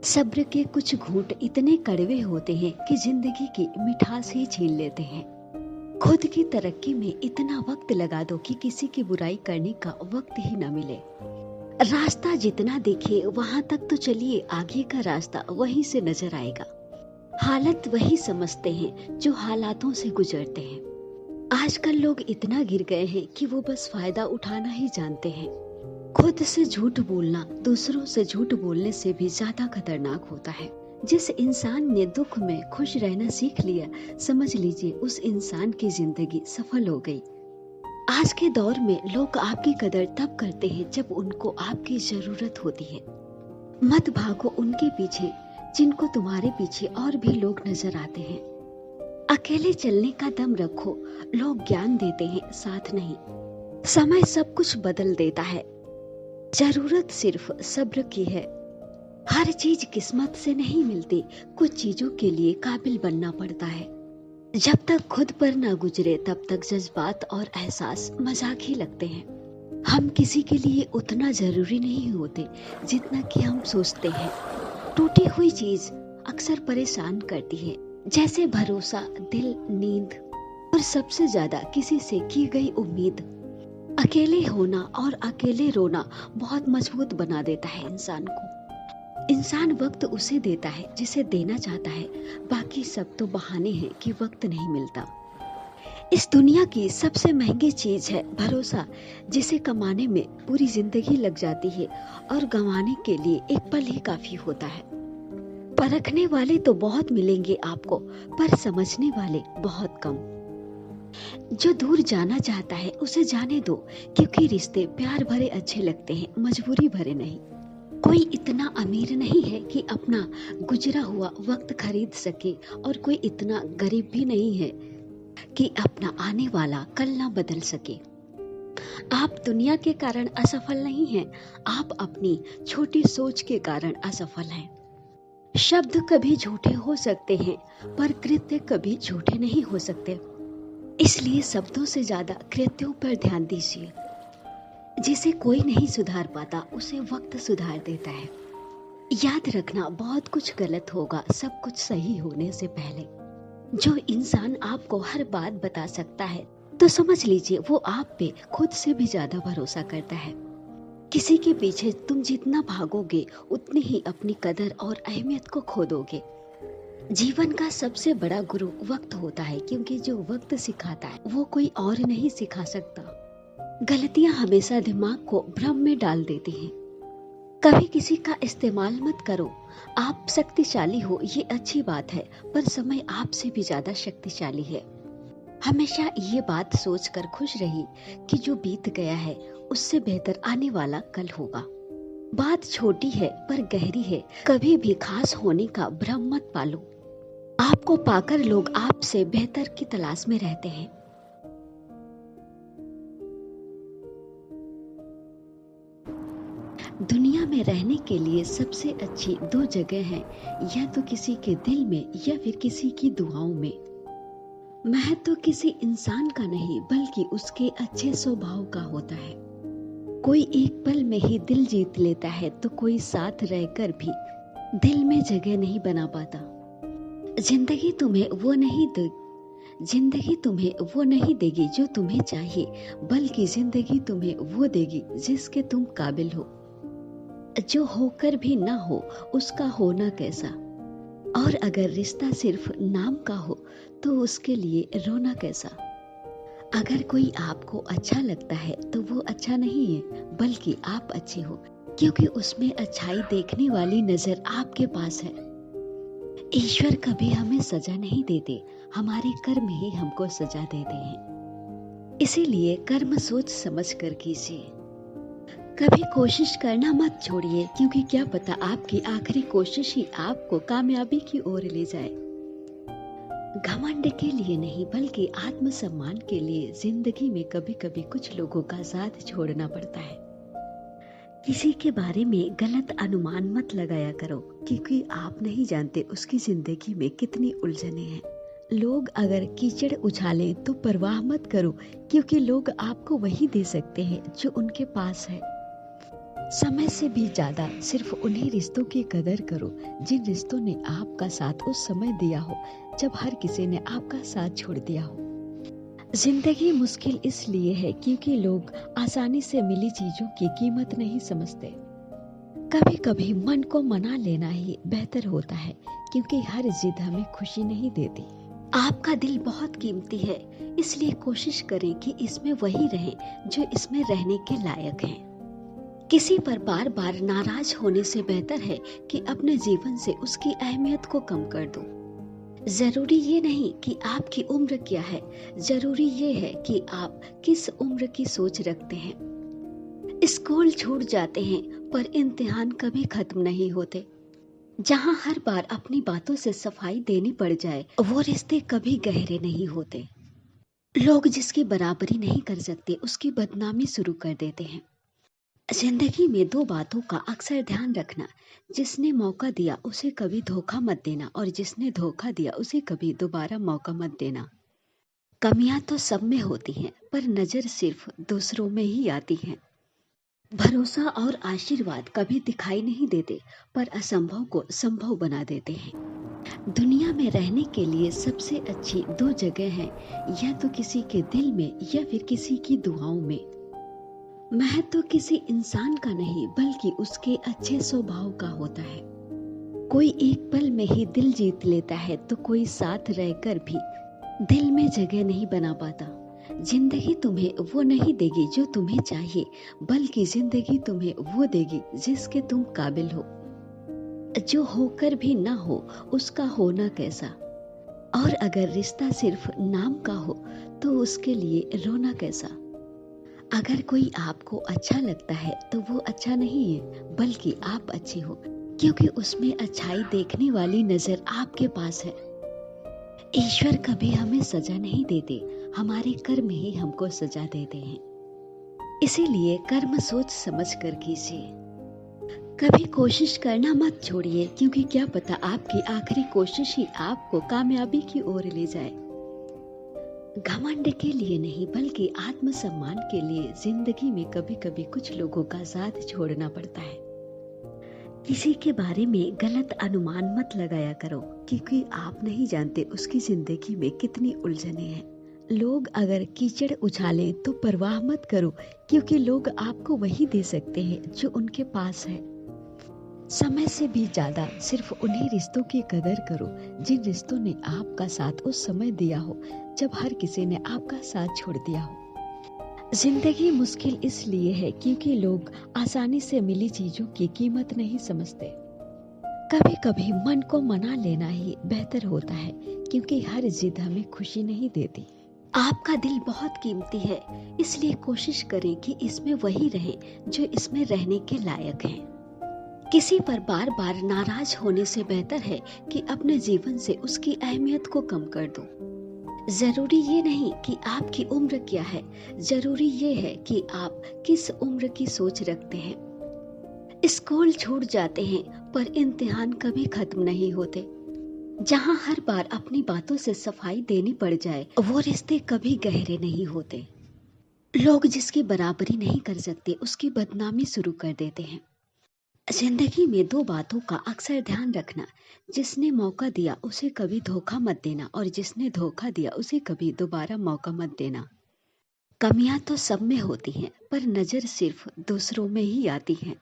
सब्र के कुछ घूंट इतने कड़वे होते हैं कि जिंदगी की मिठास ही छीन लेते हैं। खुद की तरक्की में इतना वक्त लगा दो कि किसी की बुराई करने का वक्त ही न मिले। रास्ता जितना दिखे वहां तक तो चलिए, आगे का रास्ता वहीं से नजर आएगा। हालत वही समझते हैं जो हालातों से गुजरते हैं। आजकल लोग इतना गिर गए हैं कि वो बस फायदा उठाना ही जानते हैं। खुद से झूठ बोलना दूसरों से झूठ बोलने से भी ज्यादा खतरनाक होता है। जिस इंसान ने दुख में खुश रहना सीख लिया, समझ लीजिए उस इंसान की जिंदगी सफल हो गई। आज के दौर में लोग आपकी कदर तब करते हैं जब उनको आपकी जरूरत होती है। मत भागो उनके पीछे जिनको तुम्हारे पीछे और भी लोग नजर आते हैं। अकेले चलने का दम रखो, लोग ज्ञान देते हैं, साथ नहीं। समय सब कुछ बदल देता है, जरूरत सिर्फ सब्र की है। हर चीज किस्मत से नहीं मिलती, कुछ चीजों के लिए काबिल बनना पड़ता है। जब तक खुद पर ना गुजरे तब तक जज्बात और एहसास मजाक ही लगते हैं। हम किसी के लिए उतना जरूरी नहीं होते जितना कि हम सोचते हैं। टूटी हुई चीज अक्सर परेशान करती है, जैसे भरोसा, दिल, नींद और सबसे ज्यादा किसी से की गई उम्मीद। अकेले होना और अकेले रोना बहुत मजबूत बना देता है इंसान को। इंसान वक्त उसे देता है जिसे देना चाहता है, बाकी सब तो बहाने हैं कि वक्त नहीं मिलता। इस दुनिया की सबसे महंगी चीज है भरोसा, जिसे कमाने में पूरी जिंदगी लग जाती है और गंवाने के लिए एक पल ही काफी होता है। परखने वाले तो बहुत मिलेंगे आपको, पर समझने वाले बहुत कम। जो दूर जाना चाहता है उसे जाने दो, क्योंकि रिश्ते प्यार भरे अच्छे लगते हैं, मजबूरी भरे नहीं। कोई इतना अमीर नहीं है कि अपना गुजरा हुआ वक्त खरीद सके, और कोई इतना गरीब भी नहीं है कि अपना आने वाला कल ना बदल सके। आप दुनिया के कारण असफल नहीं हैं, आप अपनी छोटी सोच के कारण असफल हैं। शब्द कभी झूठे हो सकते हैं, पर कृत्य कभी झूठे नहीं हो सकते। इसलिए शब्दों से ज्यादा कृत्यों पर ध्यान दीजिए। जिसे कोई नहीं सुधार पाता उसे वक्त सुधार देता है। याद रखना, बहुत कुछ गलत होगा सब कुछ सही होने से पहले। जो इंसान आपको हर बात बता सकता है तो समझ लीजिए वो आप पे खुद से भी ज्यादा भरोसा करता है। किसी के पीछे तुम जितना भागोगे उतनी ही अपनी कदर और अहमियत को खो दोगे। जीवन का सबसे बड़ा गुरु वक्त होता है, क्योंकि जो वक्त सिखाता है वो कोई और नहीं सिखा सकता। गलतियां हमेशा दिमाग को भ्रम में डाल देती हैं। कभी किसी का इस्तेमाल मत करो। आप शक्तिशाली हो ये अच्छी बात है, पर समय आपसे भी ज्यादा शक्तिशाली है। हमेशा ये बात सोचकर खुश रही कि जो बीत गया है उससे बेहतर आने वाला कल होगा। बात छोटी है पर गहरी है, कभी भी खास होने का भ्रम मत पालो। आपको पाकर लोग आपसे बेहतर की तलाश में रहते हैं। दुनिया में रहने के लिए सबसे अच्छी दो जगह हैं, या तो किसी के दिल में या फिर किसी की दुआओं में। महत्व किसी इंसान का नहीं बल्कि उसके अच्छे स्वभाव का होता है। कोई एक पल में ही दिल जीत लेता है तो कोई साथ रहकर भी दिल में जगह नहीं बना पाता। जिंदगी तुम्हें वो नहीं देगी जो तुम्हें चाहिए, बल्कि जिंदगी तुम्हें वो देगी जिसके तुम काबिल हो। जो होकर भी ना हो उसका होना कैसा, और अगर रिश्ता सिर्फ नाम का हो तो उसके लिए रोना कैसा। अगर कोई आपको अच्छा लगता है तो वो अच्छा नहीं है, बल्कि आप अच्छे हो, क्योंकि उसमें अच्छाई देखने वाली नजर आपके पास है। ईश्वर कभी हमें सजा नहीं देते, हमारे कर्म ही हमको सजा देते हैं। इसीलिए कर्म सोच समझ कर कीजिए। कभी कोशिश करना मत छोड़िए, क्योंकि क्या पता आपकी आखिरी कोशिश ही आपको कामयाबी की ओर ले जाए। घमंड के लिए नहीं बल्कि आत्मसम्मान के लिए जिंदगी में कभी कभी कुछ लोगों का साथ छोड़ना पड़ता है। किसी के बारे में गलत अनुमान मत लगाया करो, क्योंकि आप नहीं जानते उसकी जिंदगी में कितनी उलझने हैं। लोग अगर कीचड़ उछालें तो परवाह मत करो, क्योंकि लोग आपको वही दे सकते हैं जो उनके पास है। समय से भी ज्यादा सिर्फ उन्हीं रिश्तों की कदर करो जिन रिश्तों ने आपका साथ उस समय दिया हो जब हर किसी ने आपका साथ छोड़ दिया हो। जिंदगी मुश्किल इसलिए है क्योंकि लोग आसानी से मिली चीजों की कीमत नहीं समझते। कभी कभी मन को मना लेना ही बेहतर होता है क्योंकि हर जिद हमें खुशी नहीं देती। आपका दिल बहुत कीमती है, इसलिए कोशिश करें कि इसमें वही रहें जो इसमें रहने के लायक हैं। किसी पर बार बार नाराज होने से बेहतर है कि अपने जीवन से उसकी अहमियत को कम कर दो। जरूरी ये नहीं कि आपकी उम्र क्या है, जरूरी ये है कि आप किस उम्र की सोच रखते हैं। स्कूल छूट जाते हैं पर इम्तिहान कभी खत्म नहीं होते। जहां हर बार अपनी बातों से सफाई देनी पड़ जाए वो रिश्ते कभी गहरे नहीं होते। लोग जिसकी बराबरी नहीं कर सकते उसकी बदनामी शुरू कर देते हैं। जिंदगी में दो बातों का अक्सर ध्यान रखना, जिसने मौका दिया उसे कभी धोखा मत देना और जिसने धोखा दिया उसे कभी दोबारा मौका मत देना। कमियां तो सब में होती हैं पर नजर सिर्फ दूसरों में ही आती है। भरोसा और आशीर्वाद कभी दिखाई नहीं देते पर असंभव को संभव बना देते हैं। दुनिया में रहने के लिए सबसे अच्छी दो जगह हैं, या तो किसी के दिल में या फिर किसी की दुआओं में। महत्व तो किसी इंसान का नहीं बल्कि उसके अच्छे स्वभाव का होता है। कोई एक पल में ही दिल जीत लेता है तो कोई साथ रहकर भी दिल में जगह नहीं बना पाता। जिंदगी तुम्हें वो नहीं देगी जो तुम्हें चाहिए, बल्कि जिंदगी तुम्हें वो देगी जिसके तुम काबिल हो। जो होकर भी ना हो उसका होना कैसा, और अगर रिश्ता सिर्फ नाम का हो तो उसके लिए रोना कैसा। अगर कोई आपको अच्छा लगता है तो वो अच्छा नहीं है बल्कि आप अच्छे हो, क्योंकि उसमें अच्छाई देखने वाली नजर आपके पास है। ईश्वर कभी हमें सजा नहीं देते, हमारे कर्म ही हमको सजा देते हैं। इसीलिए कर्म सोच समझ कर कीजिए। कभी कोशिश करना मत छोड़िए, क्योंकि क्या पता आपकी आखिरी कोशिश ही आपको कामयाबी की ओर ले जाए। घमंड के लिए नहीं बल्कि आत्मसम्मान के लिए जिंदगी में कभी कभी कुछ लोगों का साथ छोड़ना पड़ता है। किसी के बारे में गलत अनुमान मत लगाया करो, क्योंकि आप नहीं जानते उसकी जिंदगी में कितनी उलझने हैं। लोग अगर कीचड़ उछालें तो परवाह मत करो, क्योंकि लोग आपको वही दे सकते हैं जो उनके पास है। समय से भी ज्यादा सिर्फ उन्हीं रिश्तों की कदर करो जिन रिश्तों ने आपका साथ उस समय दिया हो जब हर किसी ने आपका साथ छोड़ दिया हो। जिंदगी मुश्किल इसलिए है क्योंकि लोग आसानी से मिली चीजों की कीमत नहीं समझते। कभी कभी मन को मना लेना ही बेहतर होता है, क्योंकि हर जिद हमें खुशी नहीं देती। आपका दिल बहुत कीमती है, इसलिए कोशिश करें कि इसमें वही रहे जो इसमें रहने के लायक हैं। किसी पर बार बार नाराज होने से बेहतर है कि अपने जीवन से उसकी अहमियत को कम कर दो। जरूरी ये नहीं कि आपकी उम्र क्या है, जरूरी ये है कि आप किस उम्र की सोच रखते हैं। स्कूल छूट जाते हैं पर इम्तिहान कभी खत्म नहीं होते। जहां हर बार अपनी बातों से सफाई देनी पड़ जाए वो रिश्ते कभी गहरे नहीं होते। लोग जिसकी बराबरी नहीं कर सकते उसकी बदनामी शुरू कर देते हैं। जिंदगी में दो बातों का अक्सर ध्यान रखना, जिसने मौका दिया उसे कभी धोखा मत देना और जिसने धोखा दिया उसे कभी दोबारा मौका मत देना। कमियां तो सब में होती हैं पर नजर सिर्फ दूसरों में ही आती है।